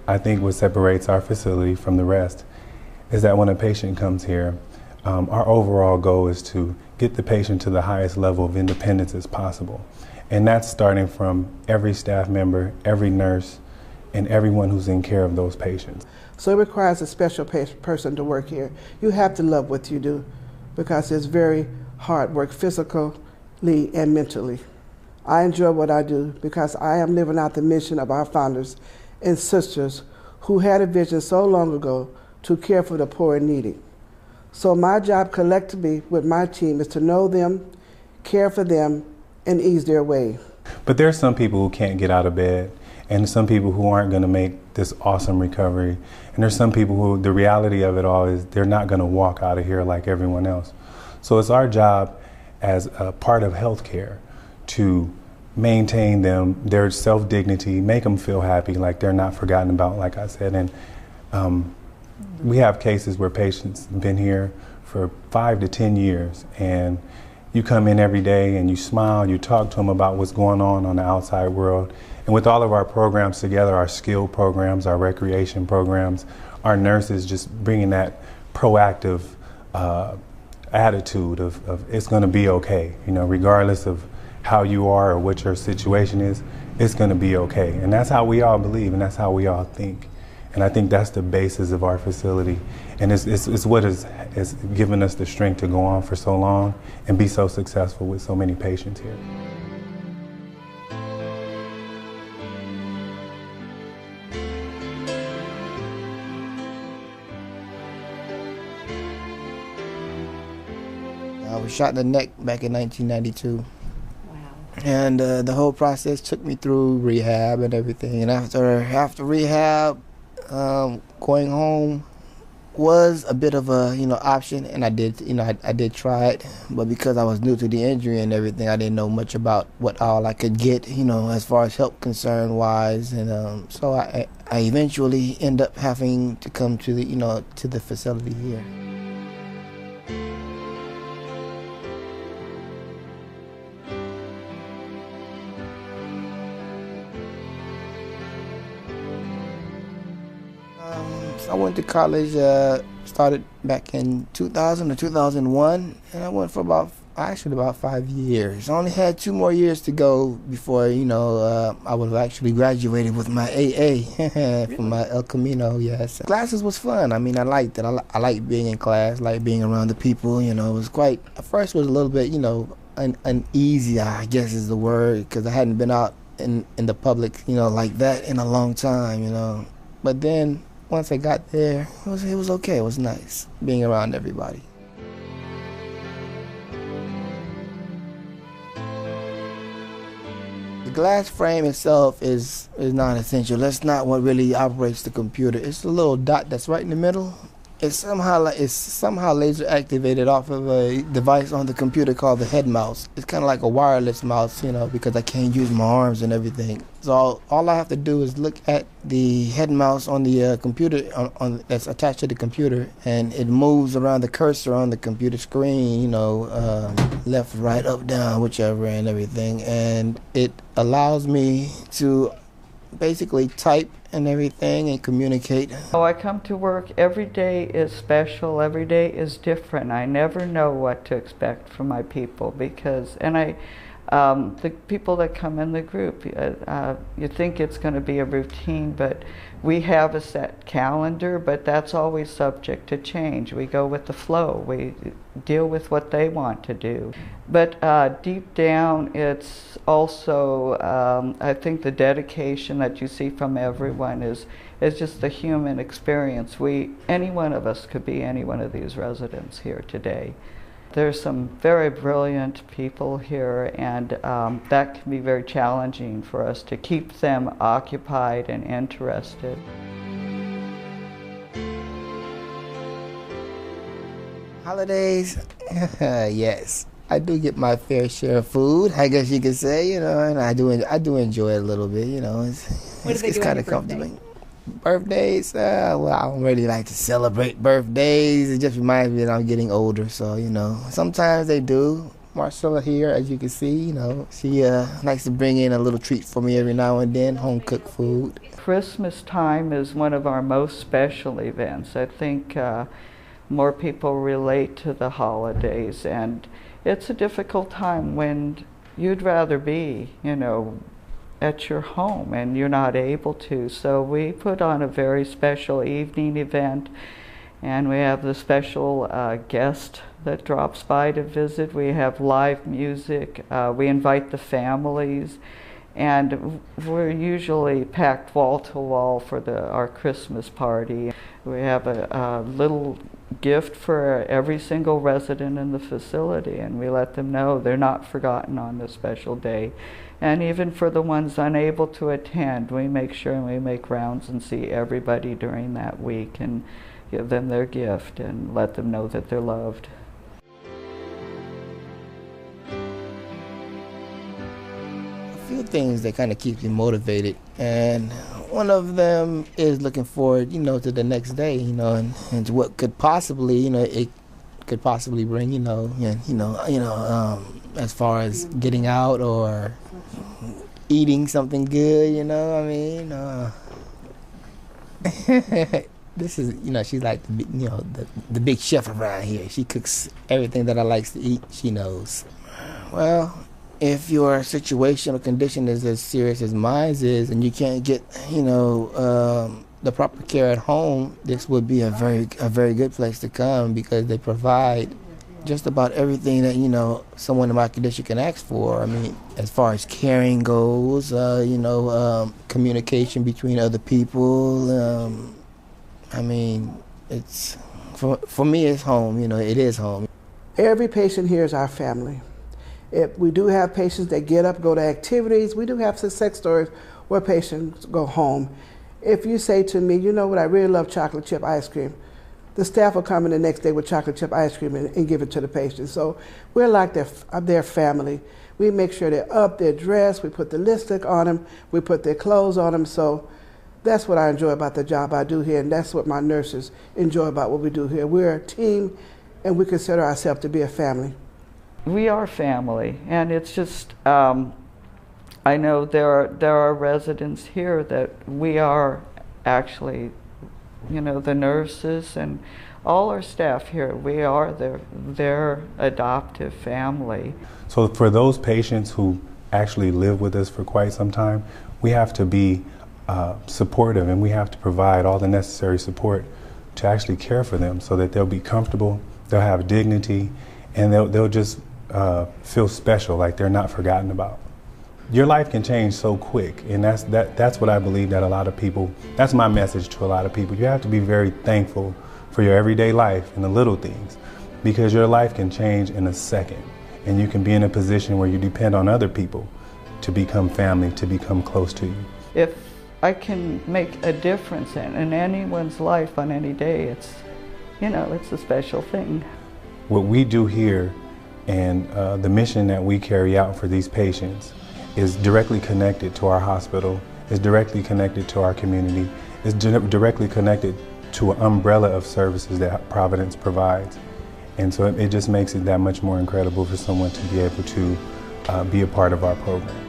I think what separates our facility from the rest is that when a patient comes here, our overall goal is to get the patient to the highest level of independence as possible. And that's starting from every staff member, every nurse, and everyone who's in care of those patients. So it requires a special person to work here. You have to love what you do because it's very hard work physically and mentally. I enjoy what I do because I am living out the mission of our founders and sisters who had a vision so long ago to care for the poor and needy. So my job collectively with my team is to know them, care for them, and ease their way. But there's some people who can't get out of bed, and some people who aren't going to make this awesome recovery. And there's some people who, the reality of it all is they're not going to walk out of here like everyone else. So it's our job as a part of healthcare to maintain them, their self-dignity, make them feel happy, like they're not forgotten about, like I said. And we have cases where patients have been here for 5 to 10 years, and you come in every day and you smile, you talk to them about what's going on the outside world. And with all of our programs together, our skill programs, our recreation programs, our nurses just bringing that proactive attitude of it's going to be okay, you know, regardless of how you are or what your situation is, it's going to be okay. And that's how we all believe, and that's how we all think. And I think that's the basis of our facility. And it's what has given us the strength to go on for so long and be so successful with so many patients here. I was shot in the neck back in 1992. Wow. And the whole process took me through rehab and everything. And after rehab, going home was a bit of a option, and I did try it, but because I was new to the injury and everything, I didn't know much about what all I could get as far as help concern wise, and so I eventually end up having to come to the to the facility here. I went to college, started back in 2000 or 2001, and I went for about 5 years. I only had 2 more years to go before, I would have actually graduated with my AA from my El Camino, yes. Classes was fun. I mean, I liked it. I liked being in class, liked being around the people, it was quite, at first it was a little bit, uneasy, I guess is the word, because I hadn't been out in the public, like that in a long time, But then, once I got there, it was okay. It was nice being around everybody. The glass frame itself is non-essential. That's not what really operates the computer. It's the little dot that's right in the middle. It's somehow laser activated off of a device on the computer called the head mouse. It's kind of like a wireless mouse, because I can't use my arms and everything. So all I have to do is look at the head mouse on the computer that's attached to the computer, and it moves around the cursor on the computer screen, left, right, up, down, whichever, and everything. And it allows me to basically type and everything and communicate. I come to work, every day is special, every day is different. I never know what to expect from my people because, the people that come in the group, you think it's going to be a routine, but we have a set calendar, but that's always subject to change. We go with the flow. We deal with what they want to do. But deep down, it's also, I think the dedication that you see from everyone is just the human experience. Any one of us could be any one of these residents here today. There's some very brilliant people here, and that can be very challenging for us to keep them occupied and interested. Holidays, yes. I do get my fair share of food, I guess you could say, and I do enjoy it a little bit, It's kind of comfortable. Birthdays, well, I don't really like to celebrate birthdays. It just reminds me that I'm getting older, so, sometimes they do. Marcella here, as you can see, she likes to bring in a little treat for me every now and then, home-cooked food. Christmas time is one of our most special events. I think more people relate to the holidays, and it's a difficult time when you'd rather be, at your home and you're not able to. So we put on a very special evening event, and we have the special guest that drops by to visit. We have live music. We invite the families, and we're usually packed wall to wall for our Christmas party. We have a little gift for every single resident in the facility, and we let them know they're not forgotten on this special day. And even for the ones unable to attend, we make sure and we make rounds and see everybody during that week and give them their gift and let them know that they're loved. A few things that kind of keep you motivated, and one of them is looking forward, to the next day, and what could possibly, it could possibly bring, as far as getting out or eating something good, This is, she's like the big chef around here. She cooks everything that I likes to eat. She knows. Well, if your situation or condition is as serious as mine is, and you can't get, the proper care at home, this would be a very good place to come, because they provide just about everything that someone in my condition can ask for. I mean, as far as caring goes, communication between other people. I mean, it's for me, it's home. It is home. Every patient here is our family. If we do have patients that get up, go to activities. We do have success stories where patients go home. If you say to me, what, I really love chocolate chip ice cream, the staff will come in the next day with chocolate chip ice cream and give it to the patient. So we're like their family. We make sure they're up, they're dressed, we put the lipstick on them, we put their clothes on them. So that's what I enjoy about the job I do here, and that's what my nurses enjoy about what we do here. We're a team, and we consider ourselves to be a family. We are family, and it's just, I know there are residents here that we are actually, the nurses and all our staff here, we are their adoptive family. So for those patients who actually live with us for quite some time, we have to be supportive, and we have to provide all the necessary support to actually care for them, so that they'll be comfortable, they'll have dignity, and they'll just feel special, like they're not forgotten about. Your life can change so quick, and that's what I believe that a lot of people, that's my message to a lot of people. You have to be very thankful for your everyday life and the little things, because your life can change in a second, and you can be in a position where you depend on other people to become family, to become close to you. If I can make a difference in anyone's life on any day, it's a special thing. What we do here and the mission that we carry out for these patients is directly connected to our hospital, is directly connected to our community, is directly connected to an umbrella of services that Providence provides. And so it just makes it that much more incredible for someone to be able to be a part of our program.